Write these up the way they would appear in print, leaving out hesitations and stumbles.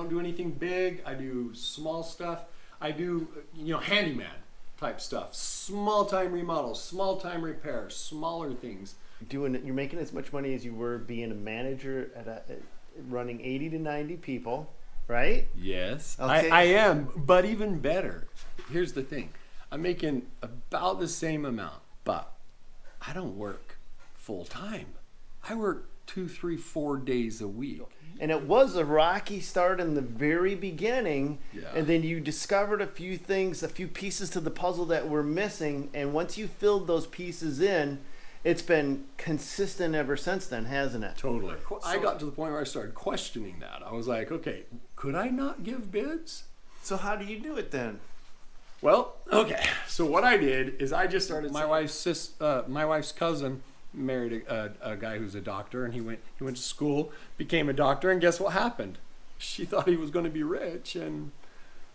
don't do anything big. I do small stuff. I do, handyman type stuff. Small time remodels, small time repairs, smaller things. You're making as much money as you were being a manager at running 80 to 90 people, right? Yes, Okay. I am, but even better. Here's the thing. I'm making about the same amount, but I don't work full time. I work 2, 3, 4 days a week. And it was a rocky start in the very beginning, Yeah. and then you discovered a few things, a few pieces to the puzzle that were missing, and once you filled those pieces in, it's been consistent ever since then, hasn't it? Totally. I got to the point where I started questioning that. I was like, okay, could I not give bids? So how do you do it then? Well, okay. So what I did is I just started. My wife's cousin married a guy who's a doctor, and he went to school, became a doctor, and guess what happened? She thought he was going to be rich, and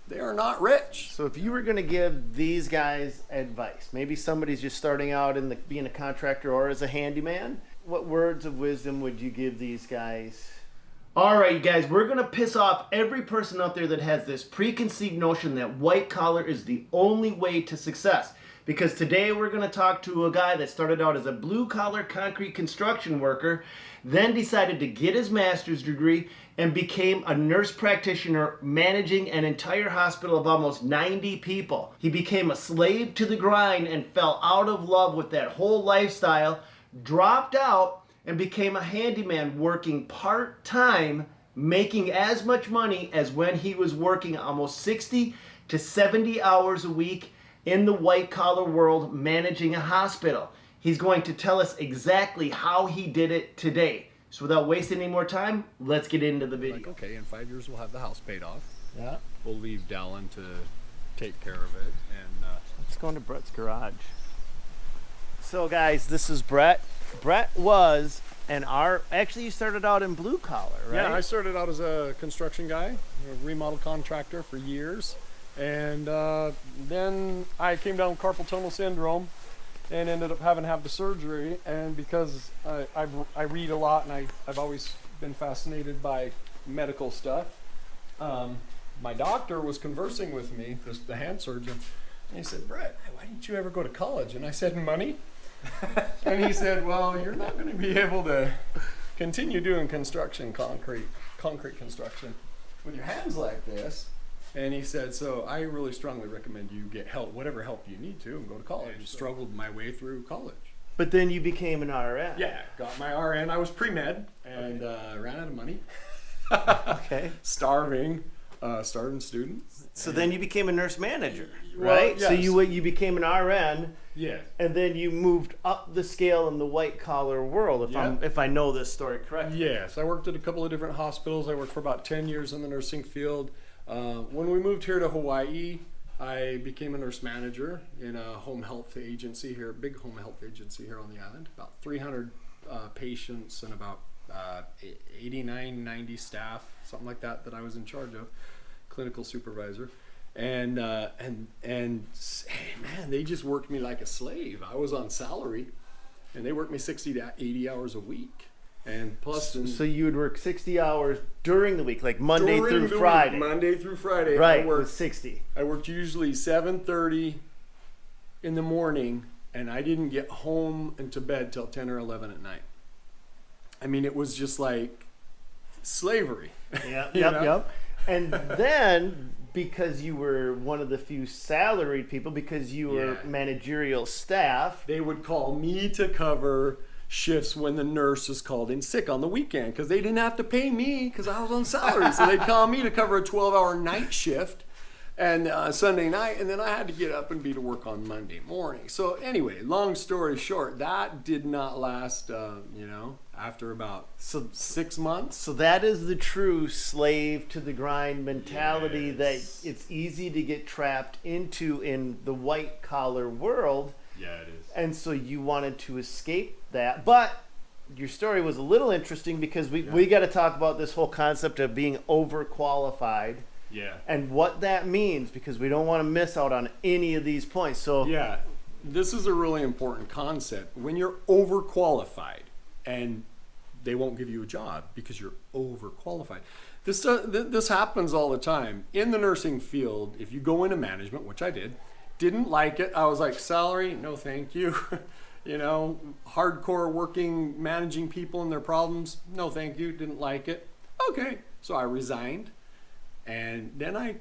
they are not rich. So if you were going to give these guys advice, maybe somebody's just starting out in being a contractor or as a handyman, what words of wisdom would you give these guys? All right, you guys, we're going to piss off every person out there that has this preconceived notion that white collar is the only way to success. Because today we're going to talk to a guy that started out as a blue collar concrete construction worker, then decided to get his master's degree and became a nurse practitioner managing an entire hospital of almost 90 people. He became a slave to the grind and fell out of love with that whole lifestyle, dropped out, and became a handyman working part-time, making as much money as when he was working almost 60 to 70 hours a week in the white-collar world managing a hospital. He's going to tell us exactly how he did it today. So without wasting any more time, let's get into the video. Like, okay, in 5 years we'll have the house paid off. Yeah. We'll leave Dallin to take care of it. And Let's go into Brett's garage. So guys, this is Brett. Brett was actually you started out in blue collar, right? yeah, I started out as a construction guy, a remodel contractor for years. And then I came down with carpal tunnel syndrome and ended up having to have the surgery. And because I read a lot and I've always been fascinated by medical stuff, my doctor was conversing with me, the hand surgeon, and he said, "Brett, why didn't you ever go to college?" And I said, "Money." And he said, "Well, you're not going to be able to continue doing concrete construction with your hands like this." And he said, "So I really strongly recommend you get help, whatever help you need to, and go to college." I struggled my way through college. But then you became an RN. Yeah, got my RN. I was pre-med and ran out of money. Okay. Starving student. So then you became a nurse manager, right? Well, So yes. you became an RN. Yeah. And then you moved up the scale in the white collar world, if I know this story correctly. Yes, I worked at a couple of different hospitals. I worked for about 10 years in the nursing field. When we moved here to Hawaii, I became a nurse manager in a home health agency here, a big home health agency here on the island. About 300 patients and about 89, 90 staff, something like that I was in charge of, clinical supervisor. And man, they just worked me like a slave. I was on salary, and they worked me 60 to 80 hours a week. And plus, So you would work 60 hours during the week, like Monday through the Friday. week, Monday through Friday. Right, with 60. I worked usually 7:30 in the morning, and I didn't get home and to bed till 10 or 11 at night. I mean, it was just like slavery. Yep. And then, because you were one of the few salaried people, because you were managerial staff, They would call me to cover shifts when the nurse is called in sick on the weekend because they didn't have to pay me because I was on salary. So they'd call me to cover a 12-hour night shift and Sunday night, and then I had to get up and be to work on Monday morning. So anyway, long story short, that did not last, after about 6 months. so that is the true slave to the grind mentality that it's easy to get trapped into in the white collar world. Yeah, it is. And so you wanted to escape that. But your story was a little interesting because we got to talk about this whole concept of being overqualified. Yeah. And what that means, because we don't want to miss out on any of these points. So Yeah, this is a really important concept. When you're overqualified and they won't give you a job because you're overqualified. This happens all the time in the nursing field. If you go into management, which I didn't like it. I was like, salary, no thank you. You know, hardcore working, managing people and their problems, no thank you, didn't like it. Okay, so I resigned, and then I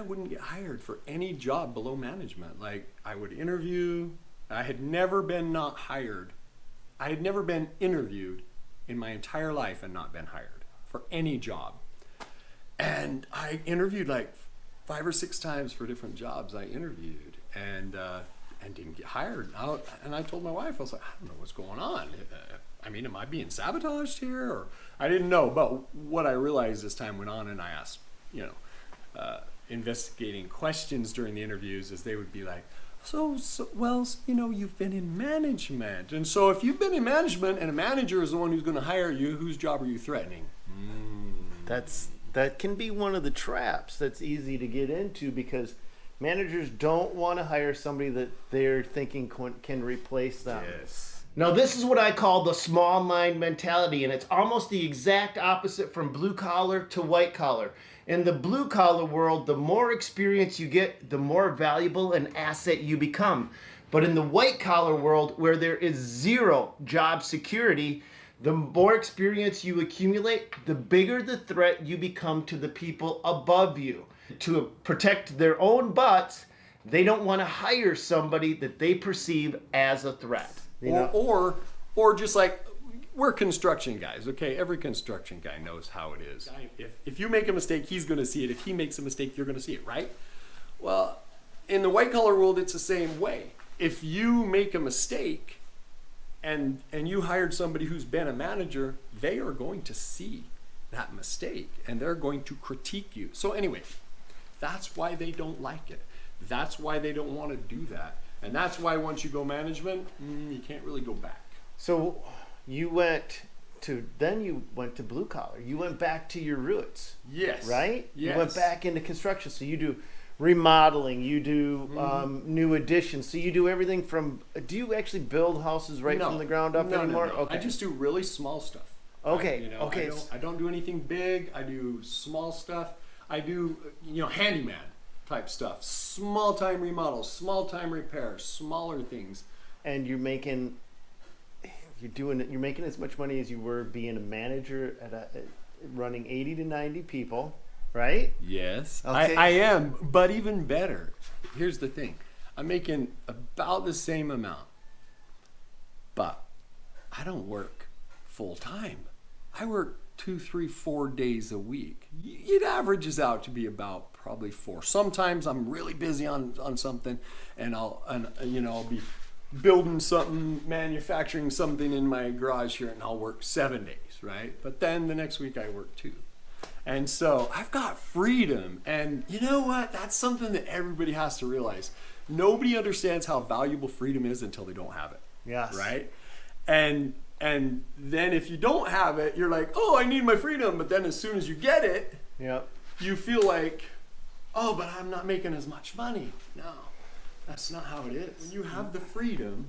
wouldn't get hired for any job below management. Like, I would interview. I had never been not hired. I had never been interviewed in my entire life and not been hired for any job. And I interviewed like 5 or 6 times for different jobs I interviewed, and didn't get hired. And I told my wife, I was like, I don't know what's going on. I mean, am I being sabotaged here? Or I didn't know. But what I realized as time went on, and I asked, investigating questions during the interviews, is they would be like, well, you've been in management. And so if you've been in management and a manager is the one who's going to hire you, whose job are you threatening? That can be one of the traps that's easy to get into, because managers don't want to hire somebody that they're thinking can replace them. Yes. Now, this is what I call the small mind mentality, and it's almost the exact opposite from blue collar to white collar. In the blue collar world, the more experience you get, the more valuable an asset you become. But in the white collar world, where there is zero job security, the more experience you accumulate, the bigger the threat you become to the people above you. To protect their own butts, they don't want to hire somebody that they perceive as a threat. Or just like, we're construction guys, okay? Every construction guy knows how it is. If you make a mistake, he's going to see it. If he makes a mistake, you're going to see it, right? Well, in the white collar world, it's the same way. If you make a mistake and you hired somebody who's been a manager, they are going to see that mistake and they're going to critique you. So anyway, that's why they don't like it. That's why they don't want to do that. And that's why once you go management, you can't really go back. So you went to blue collar. You went back to your roots. Yes. Right? Yes. You went back into construction. So you do remodeling, you do new additions. So you do everything from, do you actually build houses from the ground up anymore? No. Okay. I just do really small stuff. Okay. I don't do anything big. I do small stuff. I do, handyman type stuff. Small time remodels, small time repairs, smaller things. And you're making as much money as you were being a manager at running 80 to 90 people, right? Yes, okay. I am, but even better. Here's the thing. I'm making about the same amount, but I don't work full time. I work 2, 3, 4 days a week. It averages out to be about probably 4. Sometimes I'm really busy on something, and I'll be building something, manufacturing something in my garage here, and I'll work 7 days, right? But then the next week I work 2. And so I've got freedom. And you know what? That's something that everybody has to realize. Nobody understands how valuable freedom is until they don't have it. Yes. Right? And then if you don't have it, you're like, oh, I need my freedom. But then as soon as you get it, yep, you feel like, oh, but I'm not making as much money. No. That's not how it is. When you have the freedom,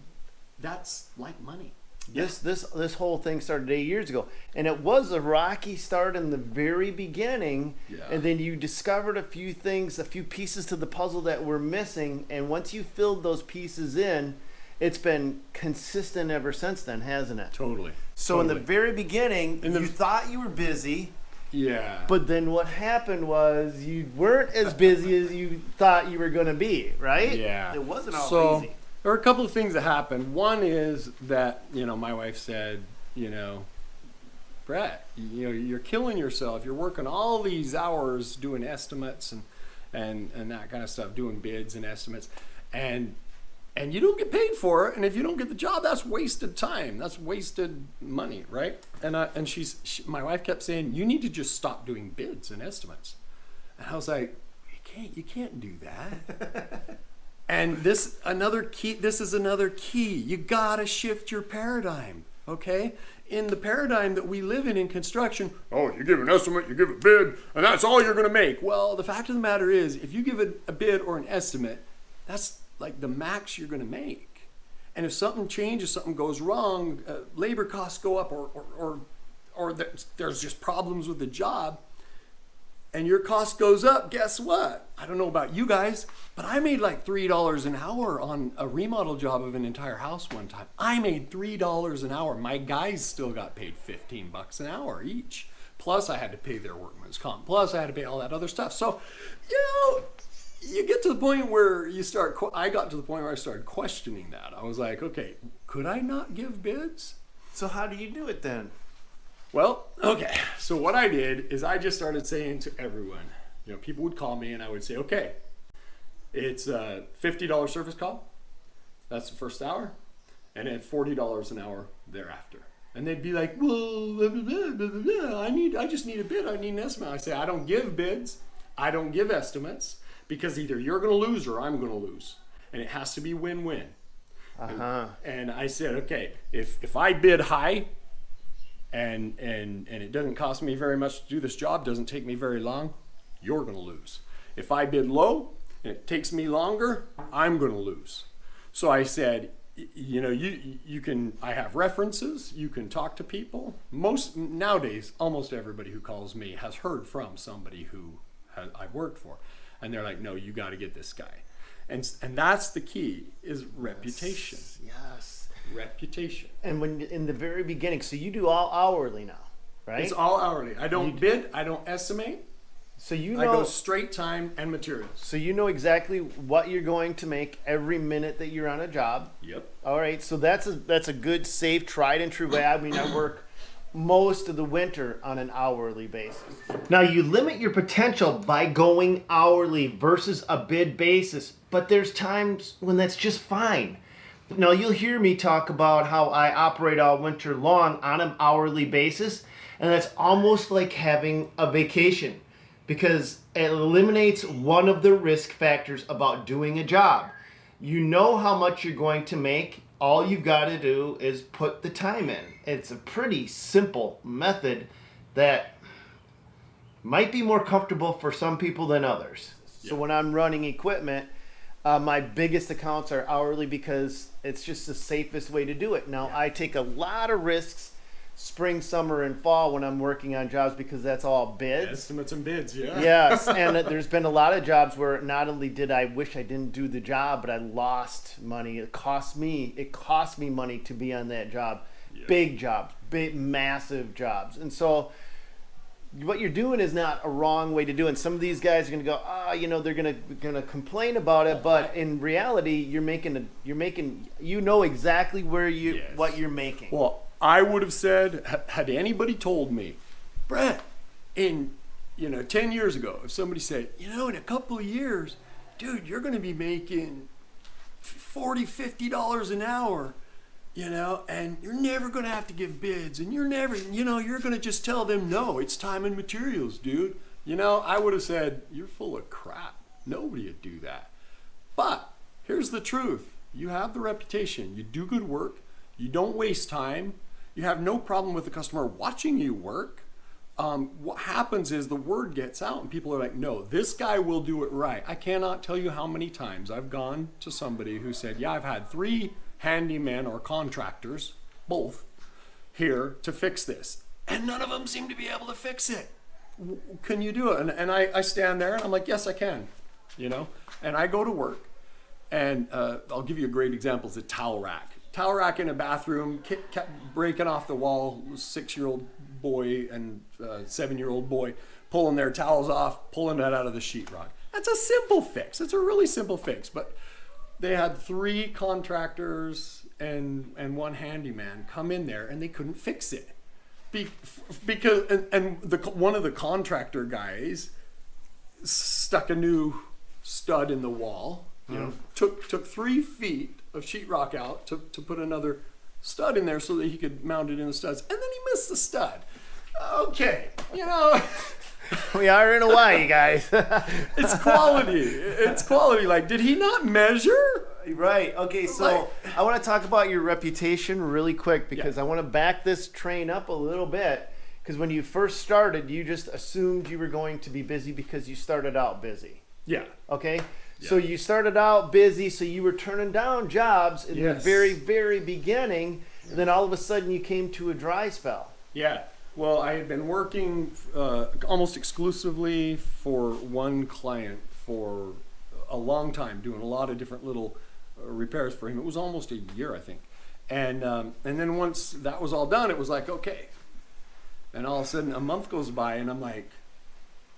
that's like money. This whole thing started 8 years ago, and it was a rocky start in the very beginning. Yeah. And then you discovered a few things, a few pieces to the puzzle that were missing, and once you filled those pieces in, it's been consistent ever since then, hasn't it? Totally. So in the very beginning, you thought you were busy. Yeah. But then what happened was you weren't as busy as you thought you were going to be, right? Yeah. It wasn't all easy. There were a couple of things that happened. One is that, my wife said, Brett, you're killing yourself. You're working all these hours doing estimates and that kind of stuff, doing bids and estimates. And you don't get paid for it. And if you don't get the job, that's wasted time. That's wasted money, right? And my wife kept saying, you need to just stop doing bids and estimates. And I was like, you can't do that. And this is another key. You gotta shift your paradigm, okay? In the paradigm that we live in construction, you give an estimate, you give a bid, and that's all you're gonna make. Well, the fact of the matter is, if you give a bid or an estimate, that's like the max you're gonna make. And if something changes, something goes wrong, labor costs go up, or there's just problems with the job, and your cost goes up, guess what? I don't know about you guys, but I made like $3 an hour on a remodel job of an entire house one time. I made $3 an hour. My guys still got paid $15 an hour each. Plus I had to pay their workman's comp. Plus I had to pay all that other stuff. So, you get to the point where I got to the point where I started questioning that. I was like, okay, could I not give bids? So how do you do it then? Well, okay. So what I did is I just started saying to everyone, people would call me and I would say, okay, it's a $50 service call. That's the first hour. And then $40 an hour thereafter. And they'd be like, well, blah, blah, blah, blah, blah. I just need a bid. I need an estimate. I say, I don't give bids. I don't give estimates because either you're going to lose or I'm going to lose. And it has to be win-win. And I said, okay, if I bid high and it doesn't cost me very much to do this job, doesn't take me very long, you're going to lose. If I bid low and it takes me longer, I'm going to lose. So I said, you can, I have references, you can talk to people. Nowadays, almost everybody who calls me has heard from somebody who I've worked for. And they're like, no, you got to get this guy. And that's the key, is reputation. Yes. Reputation. And when in the very beginning, so you do all hourly now, right? It's all hourly. I don't bid, I don't estimate. So I go straight time and materials. So you know exactly what you're going to make every minute that you're on a job. Yep. All right. So that's a good, safe, tried and true way. I mean, I work most of the winter on an hourly basis. Now you limit your potential by going hourly versus a bid basis, but there's times when that's just fine. Now you'll hear me talk about how I operate all winter long on an hourly basis, and that's almost like having a vacation, because it eliminates one of the risk factors about doing a job. You know how much you're going to make. All you've got to do is put the time in. It's a pretty simple method that might be more comfortable for some people than others. Yeah. So when I'm running equipment, my biggest accounts are hourly because it's just the safest way to do it. Now, I take a lot of risks spring, summer, and fall when I'm working on jobs because that's all bids. Estimates and bids, yeah. Yes, and there's been a lot of jobs where not only did I wish I didn't do the job, but I lost money. It cost me money to be on that job. Yeah. Big jobs, big, massive jobs. And so what you're doing is not a wrong way to do it. And some of these guys are going to go, they're going to complain about it, but in reality, you're making exactly where what you're making. Well, I would have said, had anybody told me, Brett, in 10 years ago, if somebody said, in a couple of years, dude, you're going to be making $40, $50 an hour, and you're never going to have to give bids, and you're going to just tell them, no, it's time and materials, dude. I would have said, you're full of crap. Nobody would do that. But here's the truth. You have the reputation. You do good work. You don't waste time. You have no problem with the customer watching you work. What happens is the word gets out and people are like, no, this guy will do it right. I cannot tell you how many times I've gone to somebody who said, yeah, I've had 3 handymen or contractors, both, here to fix this. And none of them seem to be able to fix it. Can you do it? And I stand there and I'm like, yes, I can. And I go to work. And I'll give you a great example. It's a towel rack. Towel rack in a bathroom, kept breaking off the wall. 6-year-old boy and 7-year-old boy pulling their towels off, pulling that out of the sheetrock. That's a simple fix. It's a really simple fix. But they had 3 contractors and 1 handyman come in there, and they couldn't fix it because one of the contractor guys stuck a new stud in the wall. Took 3 feet of sheetrock out to put another stud in there so that he could mount it in the studs, and then he missed the stud. Okay, we are in Hawaii, guys. It's quality. It's quality. Like, did he not measure? Right. Okay. So I want to talk about your reputation really quick because I want to back this train up a little bit. Because when you first started, you just assumed you were going to be busy because you started out busy. Yeah. Okay. Yeah. So you started out busy, so you were turning down jobs in the very, very beginning, and then all of a sudden you came to a dry spell. Yeah. Well, I had been working almost exclusively for one client for a long time, doing a lot of different little repairs for him. It was almost a year, I think. And then once that was all done, it was like, okay. And all of a sudden, a month goes by, and I'm like,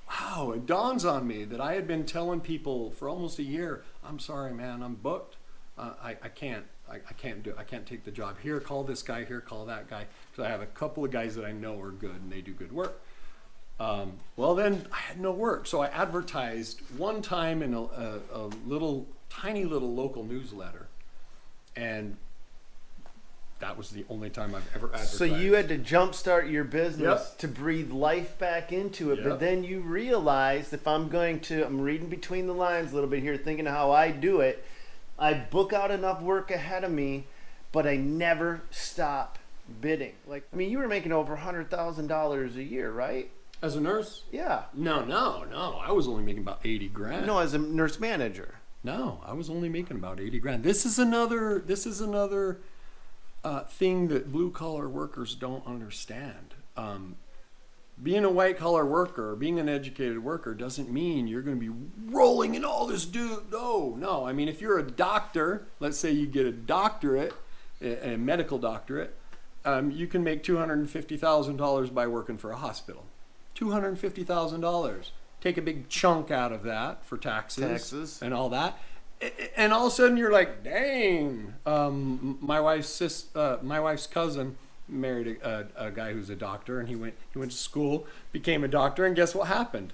wow, it dawns on me that I had been telling people for almost a year, I'm sorry, man, I'm booked. I can't take the job. Here, call this guy. Here, call that guy. Because I have a couple of guys that I know are good and they do good work. Well, then I had no work, so I advertised one time in a tiny little local newsletter, and that was the only time I've ever advertised. So you had to jumpstart your business Yep. to breathe life back into it, Yep. but then you realized I'm reading between the lines a little bit here, thinking of how I do it. I book out enough work ahead of me, but I never stop bidding. Like, I mean, you were making over $100,000 a year, right? As a nurse? Yeah. No. I was only making about 80 grand. No, as a nurse manager. No, I was only making about 80 grand. This is another thing that blue collar workers don't understand. Being a white collar worker, being an educated worker, doesn't mean you're going to be rolling in all this No. I mean, if you're a doctor, let's say you get a doctorate, a medical doctorate, you can make $250,000 by working for a hospital. $250,000. Take a big chunk out of that for taxes and all that. And all of a sudden you're like, dang. My wife's cousin married a guy who's a doctor, and he went to school, became a doctor, and guess what happened?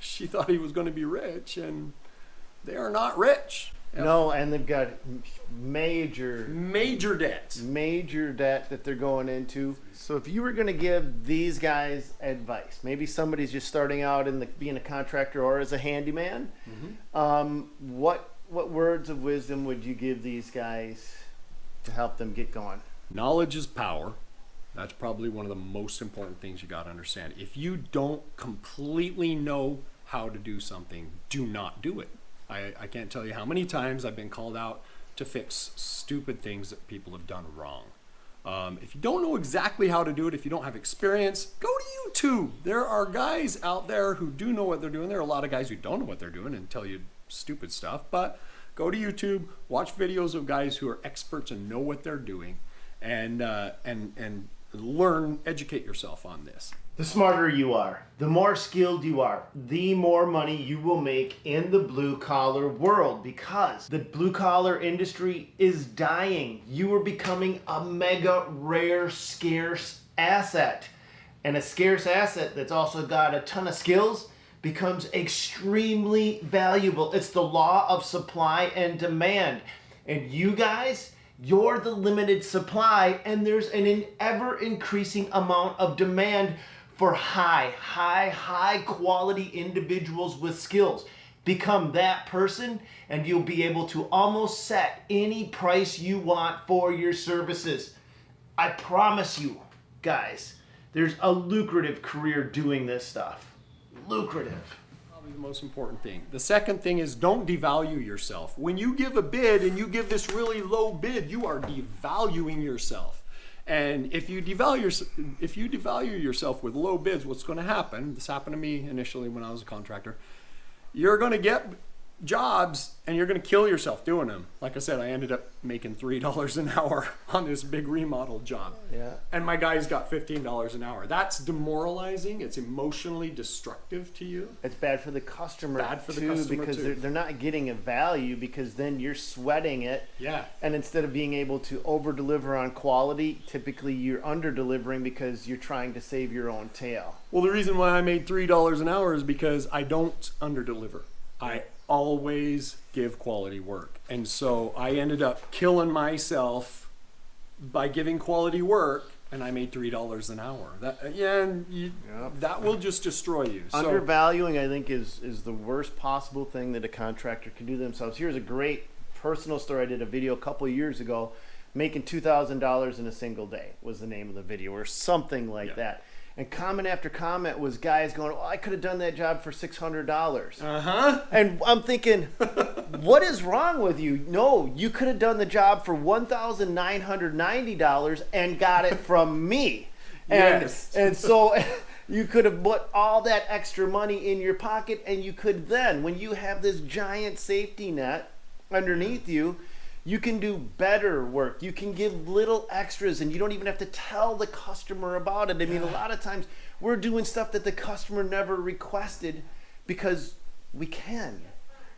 She thought he was going to be rich, and they are not rich. No, and they've got major debts. Major debt that they're going into. So if you were going to give these guys advice, maybe somebody's just starting out in being a contractor or as a handyman, what words of wisdom would you give these guys to help them get going? Knowledge is power. That's probably one of the most important things you got to understand. If you don't completely know how to do something, do not do it. I can't tell you how many times I've been called out to fix stupid things that people have done wrong. If you don't know exactly how to do it, if you don't have experience, go to YouTube. There are guys out there who do know what they're doing. There are a lot of guys who don't know what they're doing and tell you stupid stuff. But go to YouTube, watch videos of guys who are experts and know what they're doing, and learn, educate yourself on this. The smarter you are, the more skilled you are, the more money you will make in the blue collar world, because the blue collar industry is dying. You are becoming a mega rare, scarce asset. And a scarce asset that's also got a ton of skills becomes extremely valuable. It's the law of supply and demand. And you guys, you're the limited supply, and there's an ever increasing amount of demand for high quality individuals with skills. Become that person, and you'll be able to almost set any price you want for your services. I promise you, guys, there's a lucrative career doing this stuff. Lucrative. Probably the most important thing. The second thing is, don't devalue yourself. When you give a bid and you give this really low bid, you are devaluing yourself. And if you devalue yourself with low bids, what's going to happen? This happened to me initially when I was a contractor. You're going to get jobs and you're going to kill yourself doing them. Like I said, I ended up making $3 an hour on this big remodel job. Yeah. And my guys got $15 an hour. That's demoralizing. It's emotionally destructive to you. It's bad for the customer because too. they're not getting a value, because then you're sweating it. Yeah. And instead of being able to over deliver on quality, typically you're under delivering because you're trying to save your own tail. Well, the reason why I made $3 an hour is because I don't under deliver. I always give quality work. And so I ended up killing myself by giving quality work, and I made $3 an hour. That will just destroy you. Undervaluing, I think, is the worst possible thing that a contractor can do themselves. Here's a great personal story. I did a video a couple of years ago. Making $2,000 in a single day was the name of the video, or something like that. And comment after comment was guys going, "Oh, I could have done that job for $600." Uh-huh. And I'm thinking, what is wrong with you? No, you could have done the job for $1,990 and got it from me. And, Yes. and so you could have put all that extra money in your pocket, and you could then, when you have this giant safety net underneath you, you can do better work. You can give little extras, and you don't even have to tell the customer about it. I mean, a lot of times we're doing stuff that the customer never requested because we can.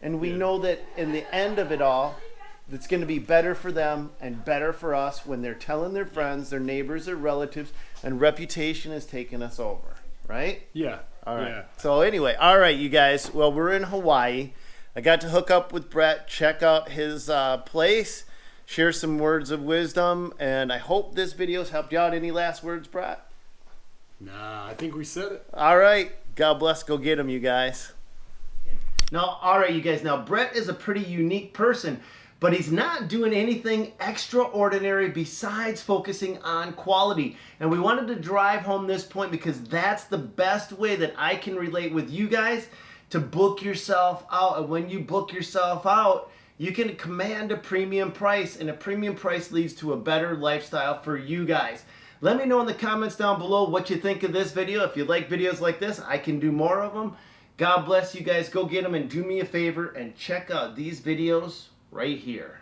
And we know that in the end of it all, it's going to be better for them and better for us when they're telling their friends, their neighbors, their relatives, and reputation has taken us over, right? Yeah. All right. Yeah. So anyway, all right, you guys. Well, we're in Hawaii. I got to hook up with Brett, check out his place, share some words of wisdom, and I hope this video's helped you out. Any last words, Brett? Nah, I think we said it. All right. God bless. Go get them, you guys. Now, all right, you guys. Now, Brett is a pretty unique person, but he's not doing anything extraordinary besides focusing on quality. And we wanted to drive home this point because that's the best way that I can relate with you guys to book yourself out. And when you book yourself out, you can command a premium price, and a premium price leads to a better lifestyle for you guys. Let me know in the comments down below what you think of this video. If you like videos like this, I can do more of them. God bless you guys. Go get them, and do me a favor and check out these videos right here.